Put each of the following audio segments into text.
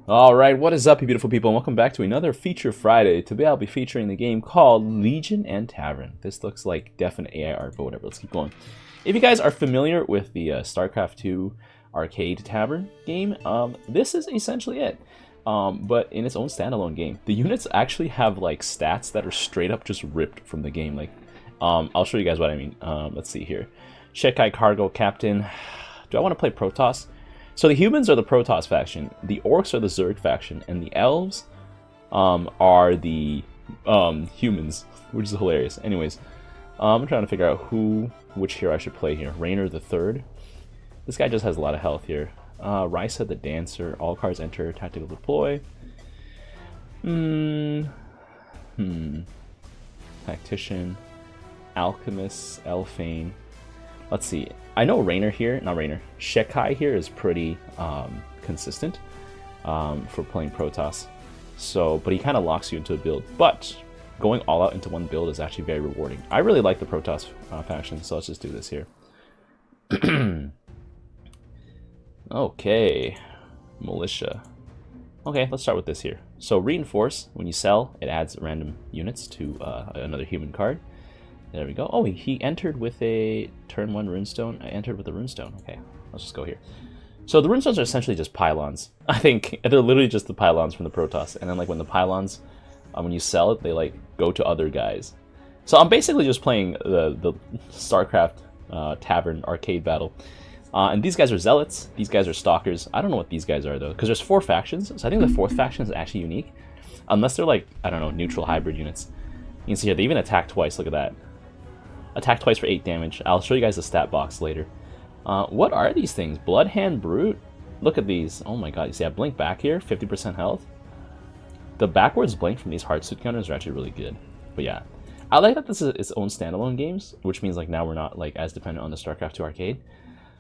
Alright, what is up, you beautiful people, and welcome back to another Feature Friday. Today I'll be featuring the game called Legion and Tavern. This looks like definite AI art, but whatever, let's keep going. If you guys are familiar with the StarCraft 2 arcade Tavern game, this is essentially it. But in its own standalone game. The units actually have like stats that are straight up just ripped from the game. Like, I'll show you guys what I mean. Let's see here. Shekai Cargo Captain. Do I want to play Protos? So the humans are the Protos faction, the orcs are the Zerg faction, and the elves are the humans, which is hilarious. Anyways, I'm trying to figure out which hero I should play here. Raynor the Third. This guy just has a lot of health here. Risa the Dancer. All cards enter tactical deploy. Tactician. Alchemist. Elfane. Let's see. I know Shekai here is pretty consistent for playing Protoss. So, but he kind of locks you into a build. But going all out into one build is actually very rewarding. I really like the Protoss faction, so let's just do this here. Okay, Militia. Okay, let's start with this here. So Reinforce, when you sell, it adds random units to another human card. There we go. Oh, he entered with a turn 1 runestone. I entered with a runestone. Okay, let's just go here. So the runestones are essentially just pylons. I think they're literally just the pylons from the Protoss. And then like when the pylons, when you sell it, they like go to other guys. So I'm basically just playing the StarCraft Tavern arcade battle. And these guys are zealots. These guys are stalkers. I don't know what these guys are though, because there's 4 factions. So I think the 4th faction is actually unique, unless they're like, I don't know, neutral hybrid units. You can see here they even attack twice. Look at that. Attack twice for 8 damage. I'll show you guys the stat box later. What are these things? Bloodhand Brute? Look at these. Oh my god. You see I blink back here, 50% health. The backwards blink from these hard suit counters are actually really good. But yeah. I like that this is its own standalone games, which means like now we're not like as dependent on the StarCraft 2 arcade.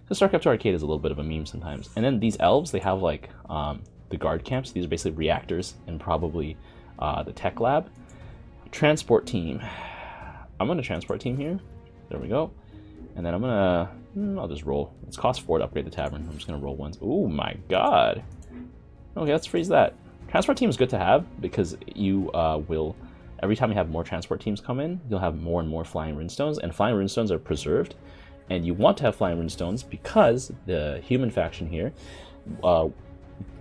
Because StarCraft 2 arcade is a little bit of a meme sometimes. And then these elves, they have like the guard camps. These are basically reactors and probably the tech lab. Transport team. I'm going to transport team here. There we go. And then I'm going to... I'll just roll. It's cost 4 to upgrade the Tavern. I'm just going to roll ones. Oh my god. Okay, let's freeze that. Transport team is good to have because you will... Every time you have more transport teams come in, you'll have more and more flying runestones. And flying runestones are preserved. And you want to have flying runestones because the human faction here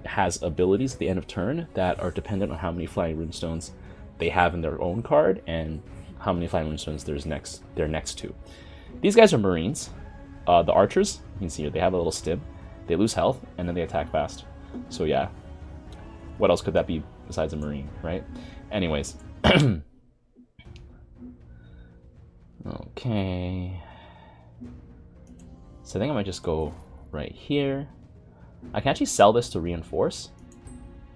has abilities at the end of turn that are dependent on how many flying runestones they have in their own card and how many flying runestones they're next to. These guys are Marines. The archers, you can see here, they have a little stim. They lose health, and then they attack fast. So yeah, what else could that be besides a Marine, right? Anyways. Okay. So I think I might just go right here. I can actually sell this to Reinforce,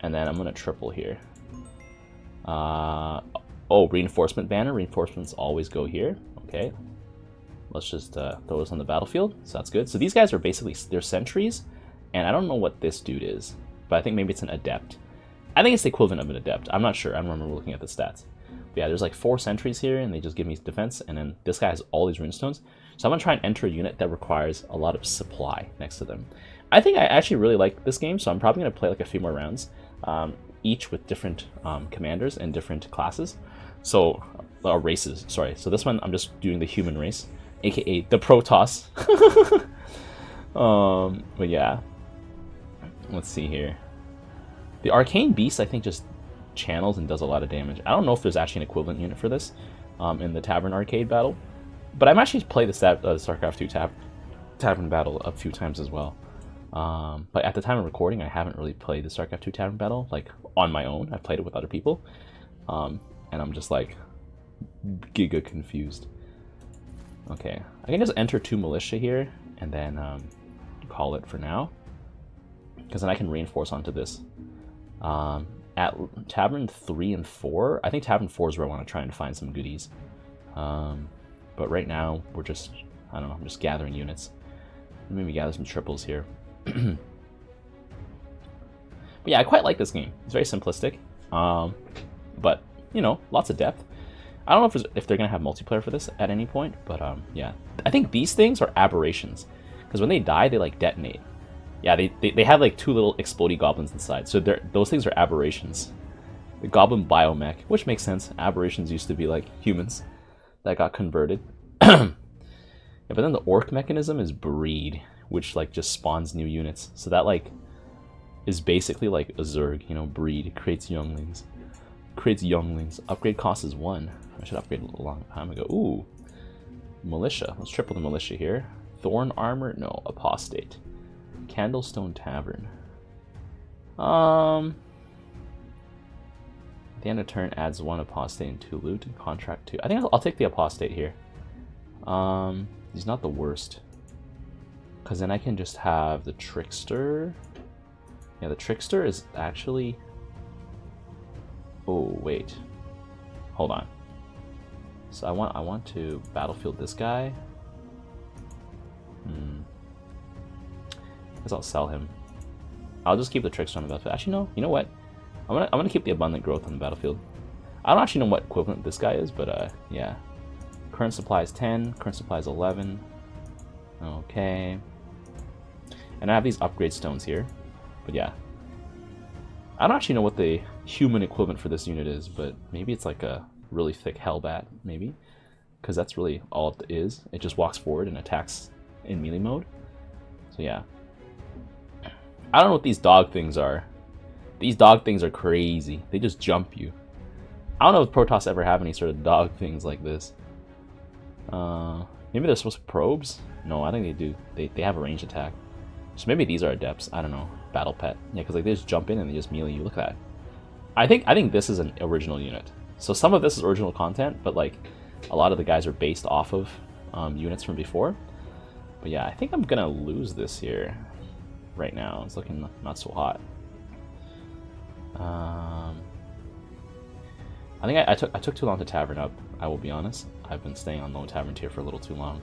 and then I'm going to triple here. Oh, Reinforcement Banner. Reinforcements always go here. Okay. Let's just throw this on the battlefield. So that's good. So these guys are basically, they're sentries. And I don't know what this dude is. But I think maybe it's an adept. I think it's the equivalent of an adept. I'm not sure. I don't remember looking at the stats. But yeah, there's like 4 sentries here. And they just give me defense. And then this guy has all these runestones. So I'm going to try and enter a unit that requires a lot of supply next to them. I think I actually really like this game. So I'm probably going to play like a few more rounds. Each with different commanders and different classes. So, races, sorry. So this one, I'm just doing the human race, aka the Protoss. But yeah, let's see here. The Arcane Beast, I think, just channels and does a lot of damage. I don't know if there's actually an equivalent unit for this in the Tavern arcade battle, but I've actually played the StarCraft 2 Tavern battle a few times as well. But at the time of recording, I haven't really played the StarCraft 2 Tavern battle like on my own. I've played it with other people. And I'm just like giga confused. Okay, I can just enter 2 militia here and then call it for now, because then I can reinforce onto this. At Tavern 3 and 4, I think Tavern 4 is where I want to try and find some goodies. But right now we're just, I don't know, I'm just gathering units. Maybe gather some triples here. But yeah, I quite like this game. It's very simplistic, but you know, lots of depth. I don't know if they're gonna have multiplayer for this at any point, but yeah, I think these things are aberrations because when they die, they like detonate. Yeah, they have like 2 little explodey goblins inside. So those things are aberrations. The goblin biomech, which makes sense. Aberrations used to be like humans that got converted. Yeah, but then the orc mechanism is breed, which like just spawns new units. So that like is basically like a Zerg, you know, breed, creates younglings. Creates younglings. Upgrade cost is 1. I should upgrade a long time ago. Ooh. Militia. Let's triple the militia here. Thorn armor? No, apostate. Candlestone Tavern. At the end of turn adds 1 apostate and 2 loot and contract 2. I think I'll take the apostate here. He's not the worst. Because then I can just have the trickster. Yeah, the trickster is actually... Oh, wait. Hold on. So I want to battlefield this guy. Guess I'll sell him. I'll just keep the trickster on the battlefield. Actually, no. You know what? I'm gonna keep the abundant growth on the battlefield. I don't actually know what equivalent this guy is, but yeah. Current supply is 10. Current supply is 11. Okay. And I have these upgrade stones here. But yeah. I don't actually know what the human equivalent for this unit is, but maybe it's like a really thick Hellbat, maybe. Because that's really all it is. It just walks forward and attacks in melee mode. So yeah. I don't know what these dog things are. These dog things are crazy. They just jump you. I don't know if Protoss ever have any sort of dog things like this. Maybe they're supposed to be probes? No, I think they do. They have a range attack. So maybe these are adepts. I don't know. Battle pet. Yeah, because like they just jump in and they just melee you. Look at that. I think this is an original unit. So some of this is original content, but like a lot of the guys are based off of units from before. But yeah, I think I'm gonna lose this here. Right now, it's looking not so hot. I think I took too long to Tavern up. I will be honest. I've been staying on low Tavern tier for a little too long.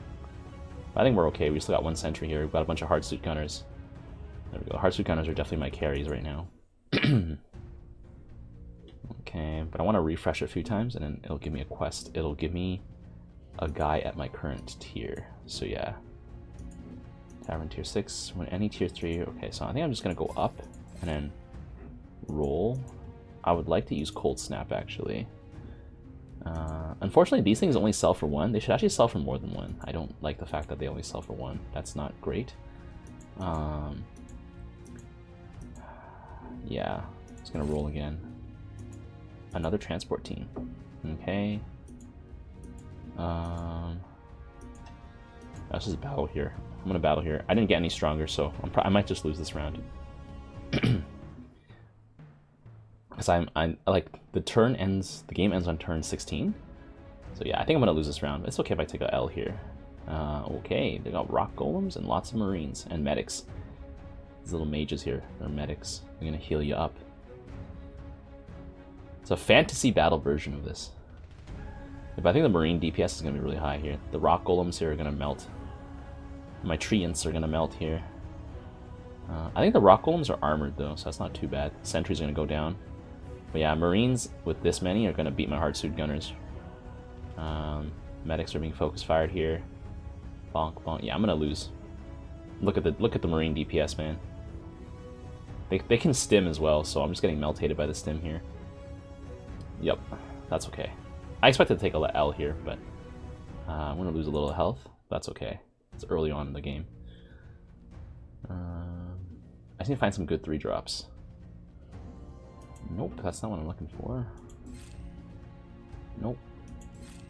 But I think we're okay. We still got 1 sentry here. We've got a bunch of hard suit gunners. There we go. Hard suit gunners are definitely my carries right now. Okay, but I want to refresh it a few times, and then it'll give me a quest. It'll give me a guy at my current tier. So yeah. Tavern tier 6, when any tier 3, okay, so I think I'm just going to go up and then roll. I would like to use Cold Snap, actually. Unfortunately, these things only sell for 1. They should actually sell for more than 1. I don't like the fact that they only sell for 1. That's not great. Yeah, it's going to roll again. Another transport team. Okay. Let's just battle here. I'm gonna battle here. I didn't get any stronger, so I might just lose this round. Because I'm like the game ends on turn 16. So yeah, I think I'm gonna lose this round. It's okay if I take a L here. Okay, they got rock golems and lots of marines and medics. These little mages here, they're medics. They're gonna heal you up. It's a fantasy battle version of this. But I think the marine DPS is gonna be really high here. The rock golems here are gonna melt. My treants are gonna melt here. I think the rock golems are armored though, so that's not too bad. Sentries are gonna go down. But yeah, marines with this many are gonna beat my hard suit gunners. Medics are being focus fired here. Bonk bonk. Yeah, I'm gonna lose. Look at the marine DPS, man. They can stim as well, so I'm just getting meltated by the stim here. Yep, that's okay. I expected to take a L here, but I'm gonna lose a little health. That's okay. It's early on in the game. I just need to find some good 3-drops. Nope, that's not what I'm looking for. Nope.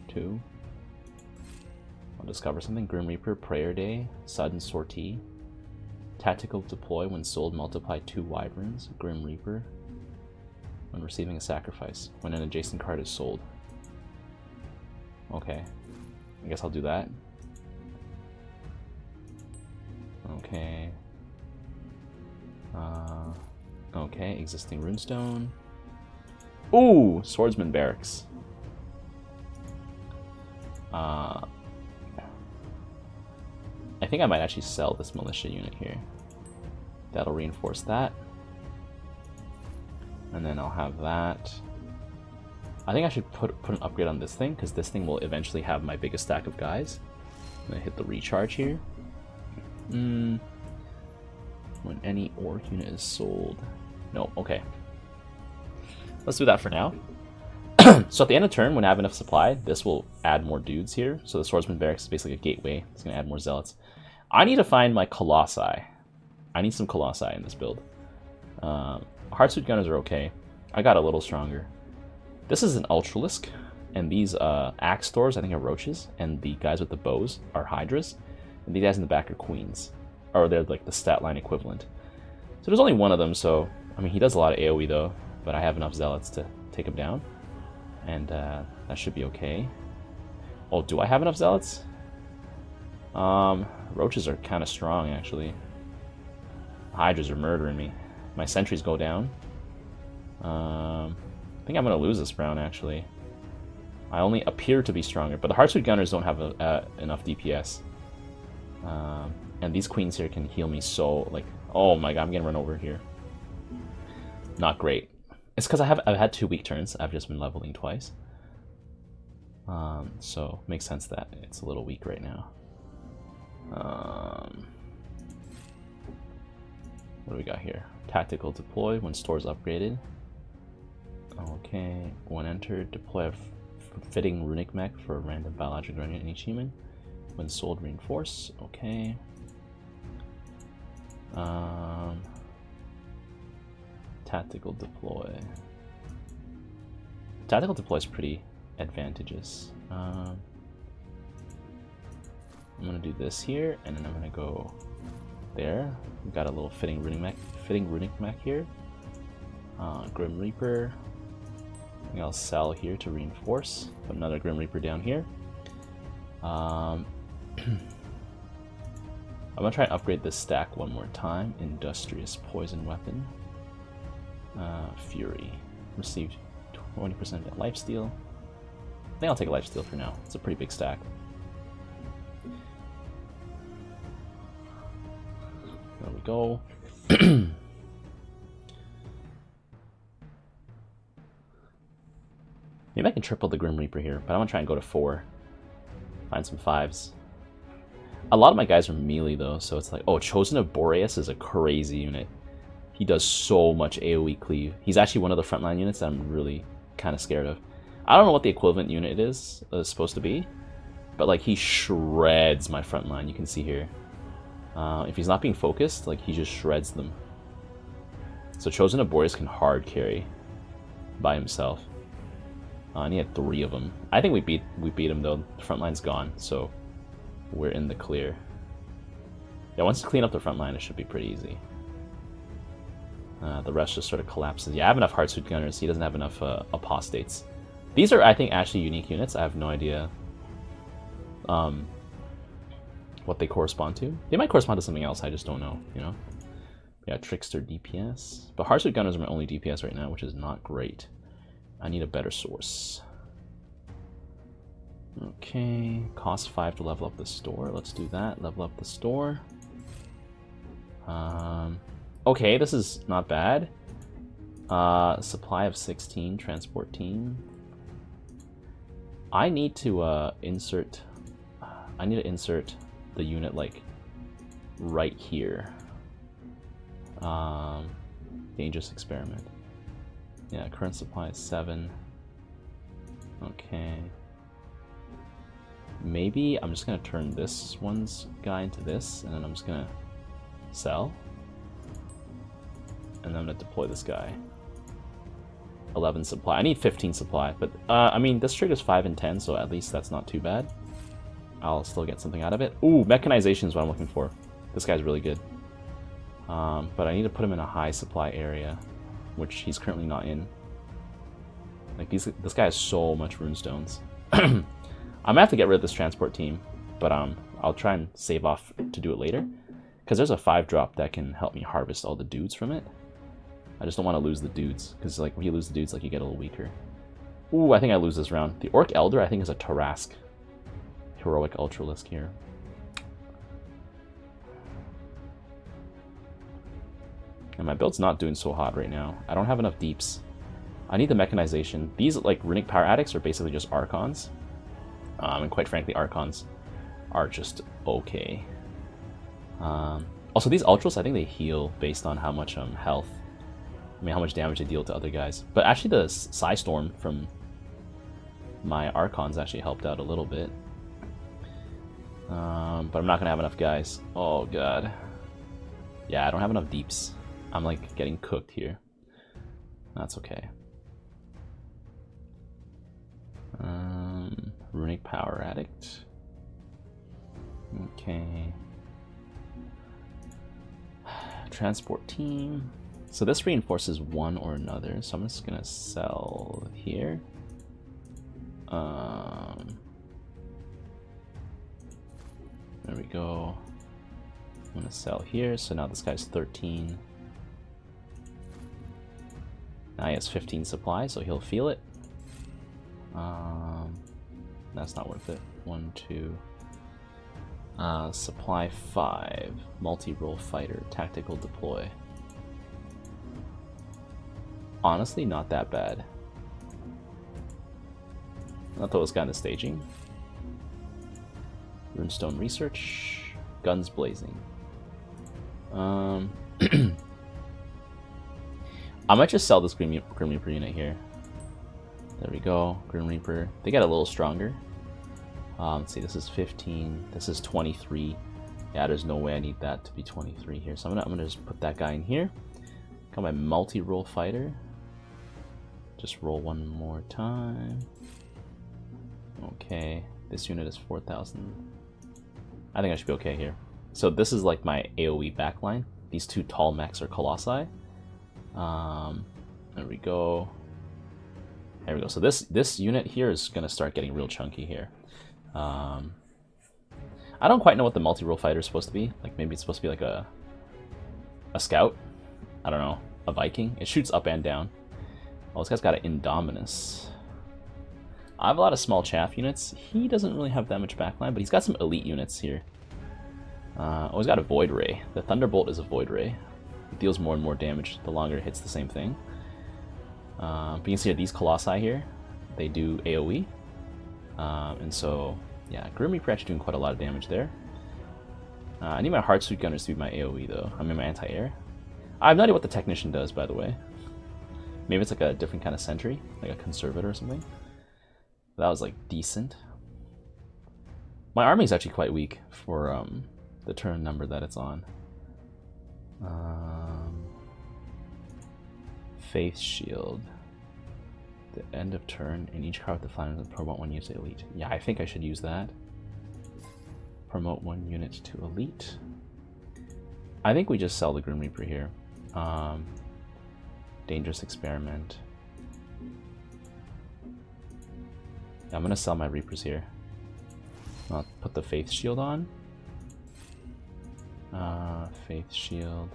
2. I'll discover something. Grim Reaper, Prayer Day, Sudden Sortie. Tactical deploy when sold, multiply 2 wyverns. Grim Reaper. When receiving a sacrifice. When an adjacent card is sold. Okay. I guess I'll do that. Okay. Okay, existing runestone. Ooh, swordsman barracks. I think I might actually sell this militia unit here. That'll reinforce that. And then I'll have that. I think I should put an upgrade on this thing, because this thing will eventually have my biggest stack of guys. I'm gonna hit the recharge here. When any orc unit is sold. No, okay. Let's do that for now. So at the end of turn, when I have enough supply, this will add more dudes here. So the Swordsman Barracks is basically a gateway. It's going to add more zealots. I need to find my Colossi. I need some Colossi in this build. Hardsuit Gunners are okay. I got a little stronger. This is an Ultralisk, and these Axe Thors, I think, are Roaches, and the guys with the bows are Hydras, and these guys in the back are Queens. Or they're like the stat line equivalent. So there's only one of them, so, I mean, he does a lot of AoE though, but I have enough Zealots to take him down. And that should be okay. Oh, do I have enough Zealots? Roaches are kind of strong, actually. Hydras are murdering me. My sentries go down. I think I'm going to lose this round, actually. I only appear to be stronger, but the Hardsuit Gunners don't have enough DPS. And these Queens here can heal me so, like, oh my god, I'm getting run over here. Not great. It's because I've had 2 weak turns. I've just been leveling twice. So makes sense that it's a little weak right now. What do we got here? Tactical deploy when stores upgraded. Okay, when entered, deploy a fitting runic mech for a random biological unit in each human. When sold, reinforce. Okay. Tactical deploy. Tactical deploy is pretty advantageous. I'm gonna do this here, and then I'm gonna go there. We've got a little fitting runic mech here. Grim Reaper. I think I'll sell here to reinforce. Put another Grim Reaper down here. I'm gonna try and upgrade this stack one more time. Industrious Poison Weapon. Fury. Received 20% lifesteal. I think I'll take a lifesteal for now. It's a pretty big stack. There we go. Maybe I can triple the Grim Reaper here, but I'm gonna try and go to 4. Find some 5s. A lot of my guys are melee though, so it's like, oh, Chosen of Boreas is a crazy unit. He does so much AoE cleave. He's actually one of the frontline units that I'm really kind of scared of. I don't know what the equivalent unit is supposed to be, but like he shreds my frontline. You can see here. If he's not being focused, like he just shreds them. So Chosen of Boreas can hard carry by himself. And he had 3 of them. I think we beat him though. The front line's gone, so we're in the clear. Yeah, once you clean up the front line, it should be pretty easy. The rest just sort of collapses. Yeah, I have enough Hardsuit Gunners. He doesn't have enough Apostates. These are, I think, actually unique units. I have no idea what they correspond to. They might correspond to something else. I just don't know, you know? Yeah, Trickster DPS. But Hardsuit Gunners are my only DPS right now, which is not great. I need a better source. Okay, cost 5 to level up the store. Let's do that. Level up the store. Okay, this is not bad. Supply of 16, transport team. I need to insert. I need to insert the unit like right here. Dangerous experiment. Yeah, current supply is 7. Okay. Maybe I'm just gonna turn this one's guy into this, and then I'm just gonna sell. And then I'm gonna deploy this guy. 11 supply. I need 15 supply, but I mean, this triggers 5 and 10, so at least that's not too bad. I'll still get something out of it. Ooh, mechanization is what I'm looking for. This guy's really good. But I need to put him in a high supply area, which he's currently not in. Like this guy has so much runestones. I'm gonna have to get rid of this transport team, but I'll try and save off to do it later, because there's a 5-drop that can help me harvest all the dudes from it. I just don't want to lose the dudes, because like when you lose the dudes, like you get a little weaker. Ooh, I think I lose this round. The Orc Elder, I think, is a Tarask. Heroic Ultralisk here. And my build's not doing so hot right now. I don't have enough deeps. I need the mechanization. These like runic power addicts are basically just Archons. And quite frankly, Archons are just okay. Also, these ultras, I think they heal based on how much health. I mean, how much damage they deal to other guys. But actually, the Psy Storm from my Archons actually helped out a little bit. But I'm not gonna have enough guys. Oh god. Yeah, I don't have enough deeps. I'm like getting cooked here. That's okay. Runic Power Addict. Okay. Transport Team. So this reinforces one or another, so I'm just gonna sell here. There we go. I'm gonna sell here, so now this guy's 13. Now he has 15 supply, so he'll feel it. That's not worth it. 1, 2. Supply 5. Multi-role fighter. Tactical deploy. Honestly, not that bad. I'll throw this guy in the staging. Runestone research. Guns blazing. I might just sell this Grim Reaper unit here. There we go. Grim Reaper. They get a little stronger. Let's see, this is 15. This is 23. Yeah, there's no way I need that to be 23 here. So I'm gonna just put that guy in here. Got my multi-role fighter. Just roll one more time. Okay, this unit is 4,000. I think I should be okay here. So this is like my AoE backline. These two tall mechs are Colossi. There we go. There we go. So this unit here is gonna start getting real chunky here. I don't quite know what the multi-role fighter is supposed to be. Like maybe it's supposed to be like a scout. I don't know. A Viking. It shoots up and down. Oh, this guy's got an Indominus. I have a lot of small chaff units. He doesn't really have that much backline, but he's got some elite units here. Oh, he's got a Void Ray. The Thunderbolt is a Void Ray. It deals more and more damage the longer it hits the same thing. But you can see these Colossi here, they do AoE. And so, yeah, Grim Reaper actually doing quite a lot of damage there. I need my Heartsuit Gunners to be my AoE though. I mean my anti-air. I have no idea what the Technician does, by the way. Maybe it's like a different kind of sentry, like a Conservator or something. That was like decent. My army is actually quite weak for the turn number that it's on. Faith Shield. The end of turn, in each card with the flying promote one unit to elite. Yeah, I think I should use that. Promote one unit to elite. I think we just sell the Grim Reaper here. Dangerous Experiment. Yeah, I'm gonna sell my Reapers here. I'll put the Faith Shield on. Faith Shield.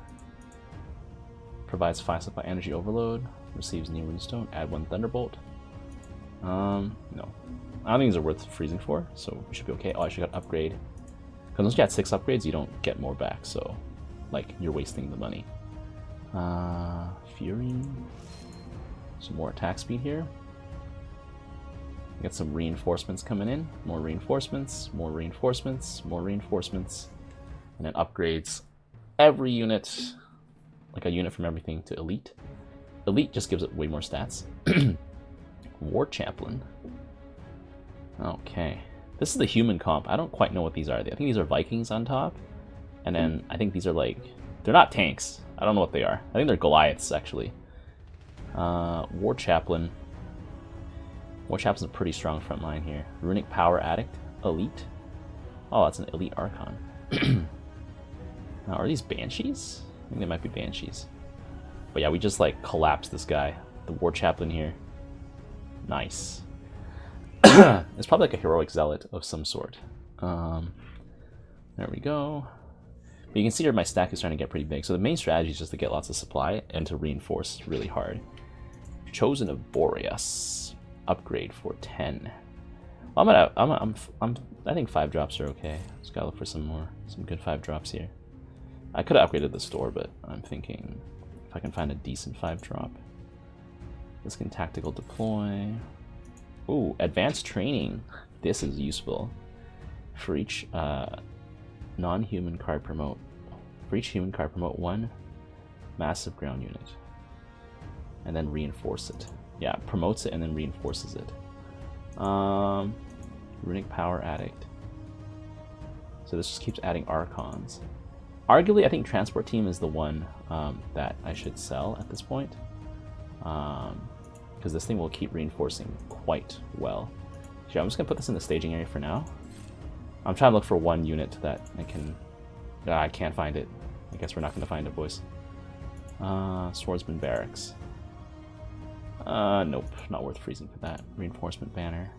Provides 5 supply energy overload. Receives new Runestone. Add 1 Thunderbolt. No. I don't think these are worth freezing for, so we should be okay. Oh, I should got upgrade. Because once you got 6 upgrades, you don't get more back, so like you're wasting the money. Fury. Some more attack speed here. Get some reinforcements coming in. More reinforcements, more reinforcements, more reinforcements. And then upgrades every unit, like a unit from everything to elite. Elite just gives it way more stats. War Chaplain. Okay. This is the human comp. I don't quite know what these are. I think these are Vikings on top. And then I think these are like... They're not tanks. I don't know what they are. I think they're Goliaths, actually. War Chaplain. War Chaplain's a pretty strong front line here. Runic Power Addict. Elite. Oh, that's an Elite Archon. Now, are these Banshees? I think they might be Banshees. But yeah, we just like collapsed this guy. The War Chaplain here. Nice. It's probably like a heroic zealot of some sort. There we go. But you can see here my stack is starting to get pretty big. So the main strategy is just to get lots of supply and to reinforce really hard. Chosen of Boreas. Upgrade for 10. Well, I think 5 drops are okay. Just gotta look for some good 5 drops here. I could have upgraded the store, but I'm thinking if I can find a decent 5 drop. This can tactical deploy. Ooh, advanced training. This is useful. For each non-human card promote For each human card, promote one massive ground unit. And then reinforce it. Yeah, promotes it and then reinforces it. Runic Power Addict. So this just keeps adding Archons. Arguably, I think Transport Team is the one that I should sell at this point. Because this thing will keep reinforcing quite well. So I'm just going to put this in the staging area for now. I'm trying to look for one unit that I can... I can't find it. I guess we're not going to find it, boys. Swordsman Barracks. Nope, not worth freezing for that. Reinforcement Banner.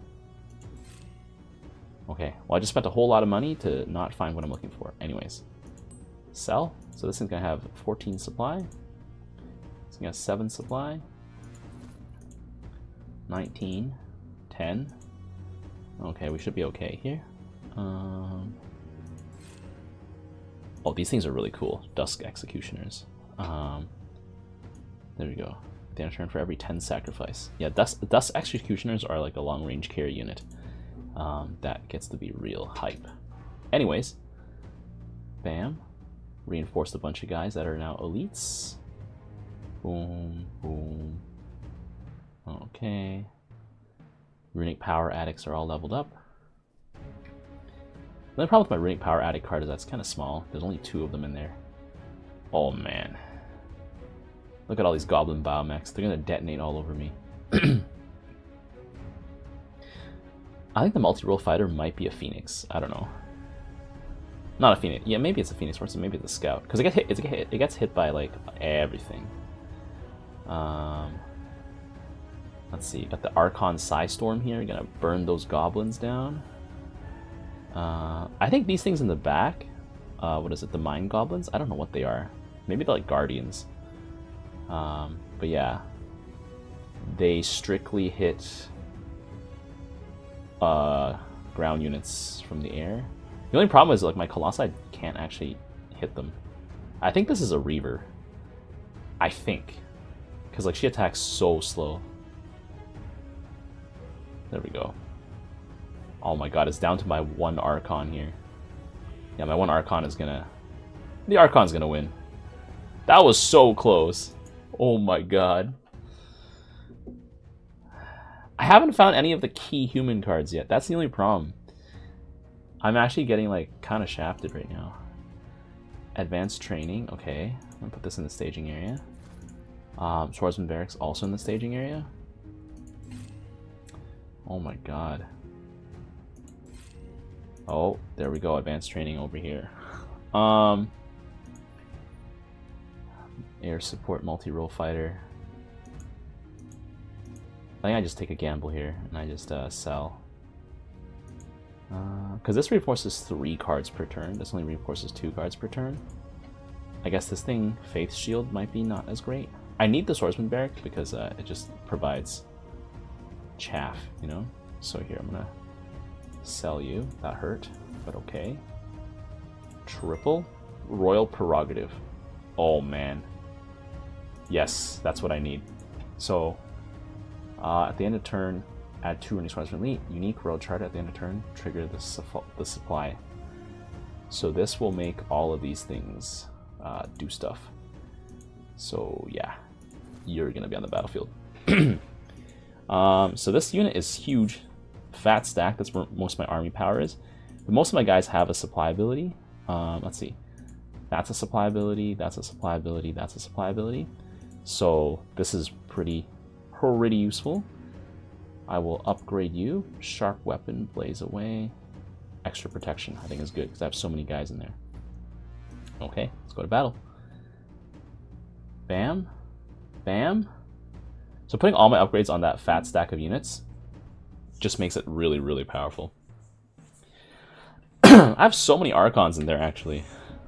Okay, well I just spent a whole lot of money to not find what I'm looking for. Anyways. Sell. So this thing's going to have 14 supply. It's going to have 7 supply. 19. 10. Okay, we should be okay here. Oh, these things are really cool. Dusk Executioners. There we go. At the end of turn for every 10 sacrifice. Yeah, Dusk Executioners are like a long-range carry unit. That gets to be real hype. Anyways. Bam. Reinforced a bunch of guys that are now elites. Boom, boom. Okay. Runic Power Addicts are all leveled up. The only problem with my Runic Power Addict card is that's kind of small. There's only 2 of them in there. Oh man. Look at all these Goblin Biomechs. They're going to detonate all over me. I think the multi-role fighter might be a Phoenix. I don't know. Not a Phoenix. Yeah, maybe it's a Phoenix Force, maybe it's a Scout. Because it gets hit by like everything. Let's see. Got the Archon Psystorm here. Gonna burn those goblins down. I think these things in the back. What is it? The Mine Goblins? I don't know what they are. Maybe they're like Guardians. But yeah. They strictly hit ground units from the air. The only problem is like my Colossi can't actually hit them. I think this is a Reaver. I think. Because like she attacks so slow. There we go. Oh my god, it's down to my 1 Archon here. Yeah, my 1 Archon is gonna... The Archon's gonna win. That was so close. Oh my god. I haven't found any of the key human cards yet. That's the only problem. I'm actually getting like kind of shafted right now. Advanced Training, okay. I'm gonna put this in the staging area. Swordsman Barracks also in the staging area. Oh my god. Oh, there we go. Advanced Training over here. Air Support Multi-Role Fighter. I think I just take a gamble here and I just sell. Because this reinforces 3 cards per turn. This only reinforces 2 cards per turn. I guess this thing, Faith Shield, might be not as great. I need the Swordsman Barrack because it just provides chaff, you know? So here, I'm gonna sell you. That hurt, but okay. Triple Royal Prerogative. Oh man. Yes, that's what I need. So, at the end of turn, add 2 Runic Swordsman Elite. Unique Royal Charter at the end of turn. Trigger the supply. So this will make all of these things do stuff. So yeah, you're gonna be on the battlefield. So this unit is huge. Fat stack, that's where most of my army power is. But most of my guys have a supply ability. Let's see. That's a supply ability, that's a supply ability, that's a supply ability. So this is pretty useful. I will upgrade you. Sharp Weapon, Blaze Away. Extra Protection, I think is good because I have so many guys in there. Okay, let's go to battle. Bam. Bam. So putting all my upgrades on that fat stack of units just makes it really powerful. I have so many Archons in there, actually.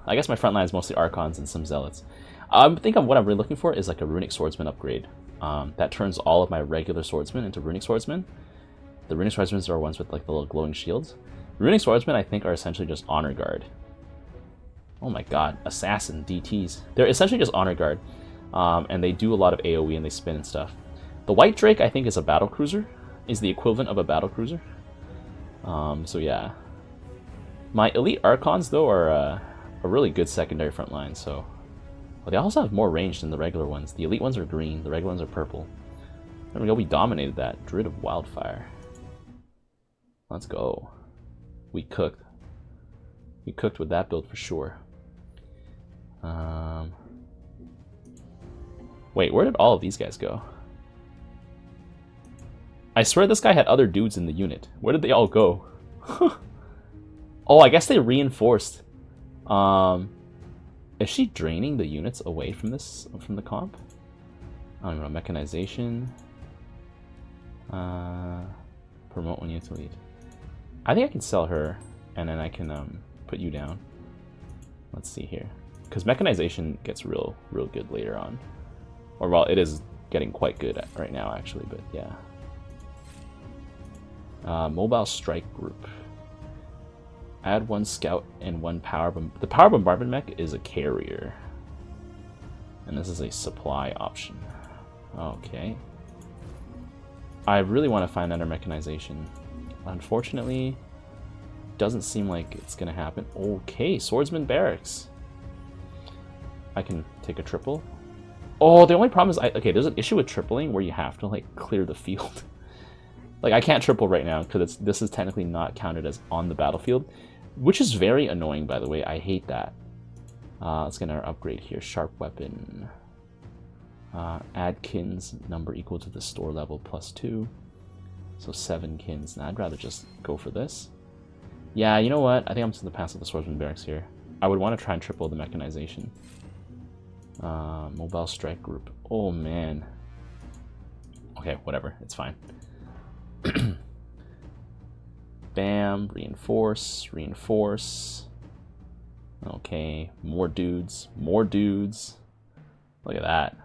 I guess my front line is mostly Archons and some Zealots. I think what I'm really looking for is like a Runic Swordsman upgrade. That turns all of my regular Swordsmen into Runic Swordsmen. The Runic Swordsmen are ones with like the little glowing shields. Runic Swordsmen, I think, are essentially just Honor Guard. Oh my god, Assassin, DTs. They're essentially just Honor Guard. And they do a lot of AoE and they spin and stuff. The White Drake, I think, is a battle cruiser. Is the equivalent of a battle cruiser. So yeah. My elite Archons, though, are a really good secondary front line, so... Well, they also have more range than the regular ones. The elite ones are green, the regular ones are purple. There we go, we dominated that. Druid of Wildfire. Let's go. We cooked. We cooked with that build for sure. Wait, where did all of these guys go? I swear this guy had other dudes in the unit. Where did they all go? Oh, I guess they reinforced. Is she draining the units away from this, from the comp? I don't know, mechanization. Promote when you to lead. I think I can sell her, and then I can put you down. Let's see here. Because mechanization gets real good later on. Or, well, it is getting quite good right now, actually, but yeah. Mobile strike group. Add 1 scout and 1 power bomb. The power bombardment mech is a carrier. And this is a supply option. Okay. I really want to find under mechanization. Unfortunately, doesn't seem like it's going to happen. Okay, swordsman barracks. I can take a triple. Oh, the only problem is, okay, there's an issue with tripling where you have to, like, clear the field. Like, I can't triple right now because this is technically not counted as on the battlefield, which is very annoying, by the way. I hate that. Let's get our upgrade here. Sharp weapon. Add kins number equal to the store level +2. So 7 kins. Now, I'd rather just go for this. Yeah, you know what? I think I'm just going to pass up the swordsman barracks here. I would want to try and triple the mechanization. Mobile strike group. Oh, man. Okay, whatever. It's fine. Bam, reinforce, reinforce. Okay, more dudes, more dudes. Look at that.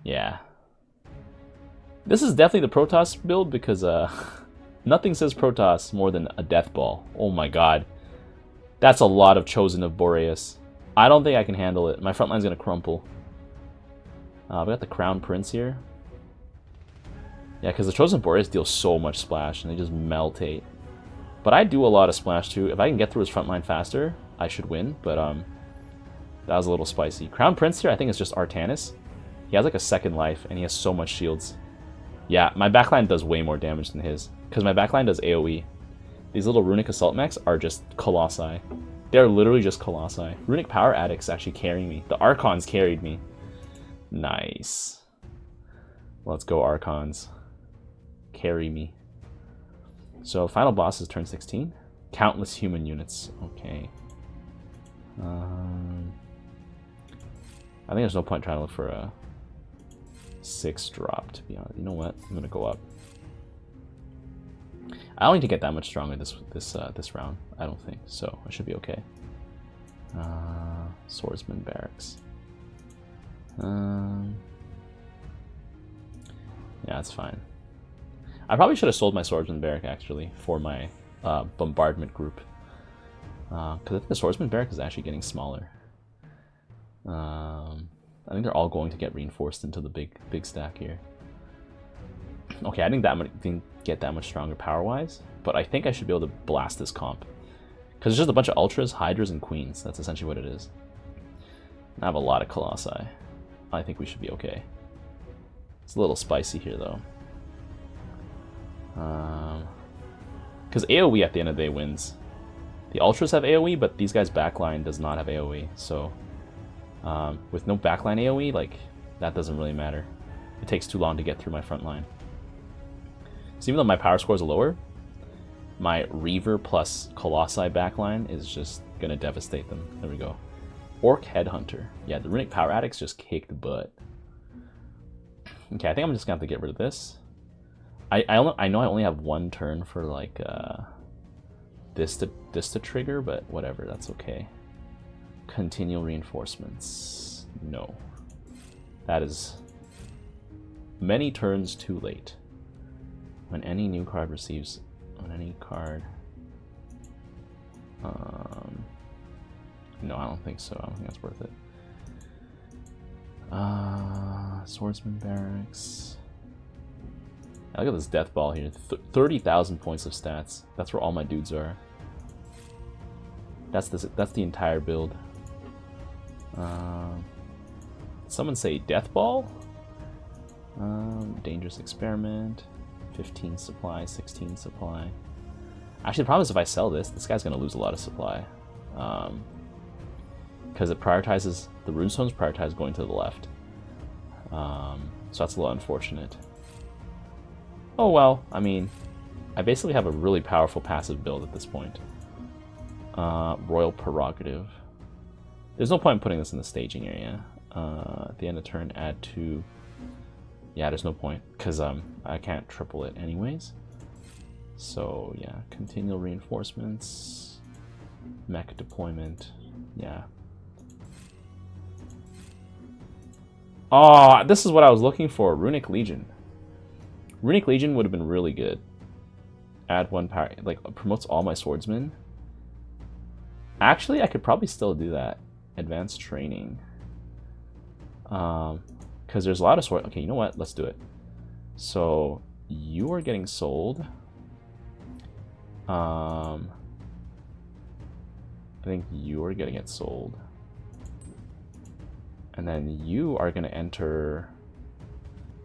Yeah. This is definitely the Protos build because nothing says Protos more than a death ball. Oh my god. That's a lot of Chosen of Boreas. I don't think I can handle it. My front line's gonna crumple. We got the Crown Prince here. Yeah, because the Chosen Boreas deal so much splash, and they just meltate. But I do a lot of splash, too. If I can get through his front line faster, I should win. But, that was a little spicy. Crown Prince here, I think, is just Artanis. He has, like, a second life, and he has so much shields. Yeah, my backline does way more damage than his. Because my backline does AoE. These little Runic Assault mechs are just Colossi. They're literally just Colossi. Runic Power Addicts actually carry me. The Archons carried me. Nice. Let's go, Archons. Carry me. So final boss is turn 16. Countless human units. Okay. I think there's no point trying to look for a 6 drop, to be honest. You know what? I'm gonna go up. I don't need to get that much stronger this round. I don't think so. I should be okay. Swordsman barracks. Yeah, that's fine. I probably should have sold my swordsman barrack actually for my bombardment group, because I think the swordsman barrack is actually getting smaller. I think they're all going to get reinforced into the big stack here. Okay, I didn't get that much stronger power wise, but I think I should be able to blast this comp because it's just a bunch of ultras, hydras, and queens. That's essentially what it is. And I have a lot of colossi. I think we should be okay. It's a little spicy here though. Because AoE at the end of the day wins. The ultras have AoE, but these guys' backline does not have AoE. So with no backline AoE, like, that doesn't really matter. It takes too long to get through my front line. So even though my power scores are lower, my Reaver plus Colossi backline is just gonna devastate them. There we go. Orc Headhunter. Yeah, the Runic Power Addicts just kicked butt. Okay, I think I'm just gonna have to get rid of this. I know I only have one turn for like this to trigger, but whatever, that's okay. Continual reinforcements. No. That is many turns too late. When any new card receives on any card. No, I don't think so. I don't think that's worth it. Swordsman barracks. Look at this death ball here. 30,000 points of stats. That's where all my dudes are. That's the entire build. Someone say Death Ball? Dangerous Experiment. 15 supply, 16 supply. Actually, the problem is if I sell this guy's going to lose a lot of supply. Because it prioritizes, the runestones prioritize going to the left. So that's a little unfortunate. Oh well, I mean, I basically have a really powerful passive build at this point. Royal Prerogative. There's no point in putting this in the staging area. At the end of turn, add 2. Yeah, there's no point, because I can't triple it anyways. So yeah, continual reinforcements, mech deployment, yeah. Oh, this is what I was looking for, Runic Legion. Runic Legion would have been really good. Add 1 power, like promotes all my swordsmen. Actually, I could probably still do that. Advanced training. Because there's a lot of sword. Okay, you know what? Let's do it. So you are getting sold. I think you are getting it sold. And then you are going to enter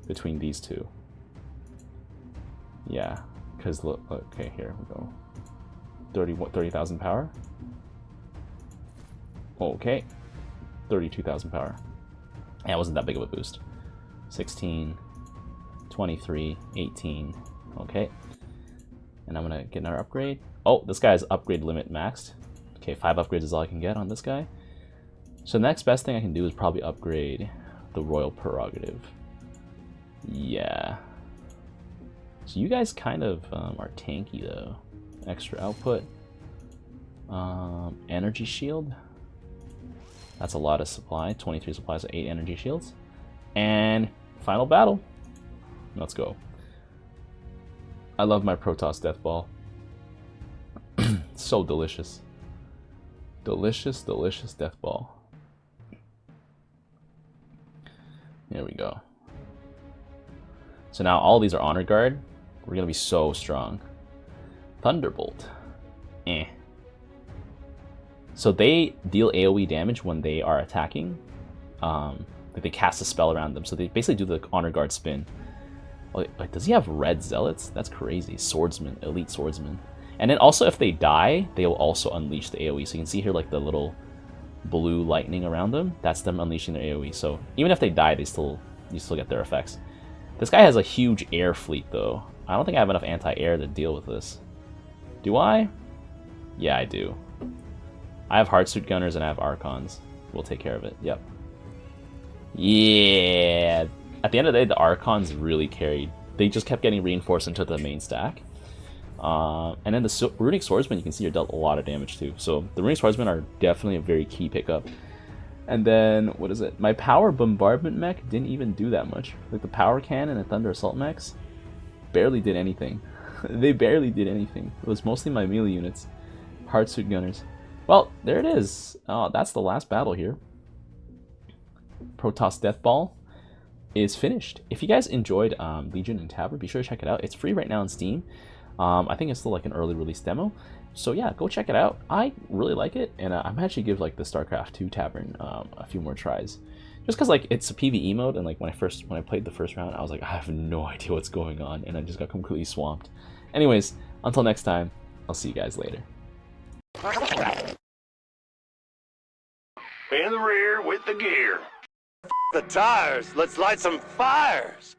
between these two. Yeah, because look, okay, here we go. 30,000 power. Okay, 32,000 power. Yeah, it wasn't that big of a boost. 16, 23, 18. Okay, and I'm gonna get another upgrade. Oh, this guy's upgrade limit maxed. Okay, 5 upgrades is all I can get on this guy. So the next best thing I can do is probably upgrade the Royal Prerogative. Yeah. So you guys kind of are tanky though. Extra output. Energy shield. That's a lot of supply. 23 supplies, 8 energy shields. And final battle. Let's go. I love my Protos Death Ball. So delicious. Delicious, delicious Death Ball. There we go. So now all these are Honor Guard. We're going to be so strong. Thunderbolt. Eh. So they deal AoE damage when they are attacking. Like they cast a spell around them. So they basically do the Honor Guard spin. Like, does he have red zealots? That's crazy. Swordsman, elite swordsman. And then also if they die, they will also unleash the AoE. So you can see here like the little blue lightning around them. That's them unleashing their AoE. So even if they die, you still get their effects. This guy has a huge air fleet though. I don't think I have enough anti-air to deal with this. Do I? Yeah, I do. I have Hardsuit Gunners and I have Archons. We'll take care of it. Yep. Yeah. At the end of the day, the Archons really carried. They just kept getting reinforced into the main stack. And then the Runic Swordsmen, you can see, are dealt a lot of damage too. So the Runic Swordsmen are definitely a very key pickup. And then, what is it? My Power Bombardment mech didn't even do that much. Like the Power Cannon and Thunder Assault mechs barely did anything. They barely did anything. It was mostly my melee units. Hardsuit Gunners. Well, there it is. Oh, that's the last battle here. Protos Death Ball is finished. If you guys enjoyed Legion and Tavern, be sure to check it out. It's free right now on Steam. I think it's still like an early release demo. So yeah, go check it out. I really like it, and I might actually give like the StarCraft 2 Tavern a few more tries. Just because like it's a PvE mode, and like when I played the first round, I was like, I have no idea what's going on, and I just got completely swamped. Anyways, until next time, I'll see you guys later. In the rear with the gear. The tires, let's light some fires.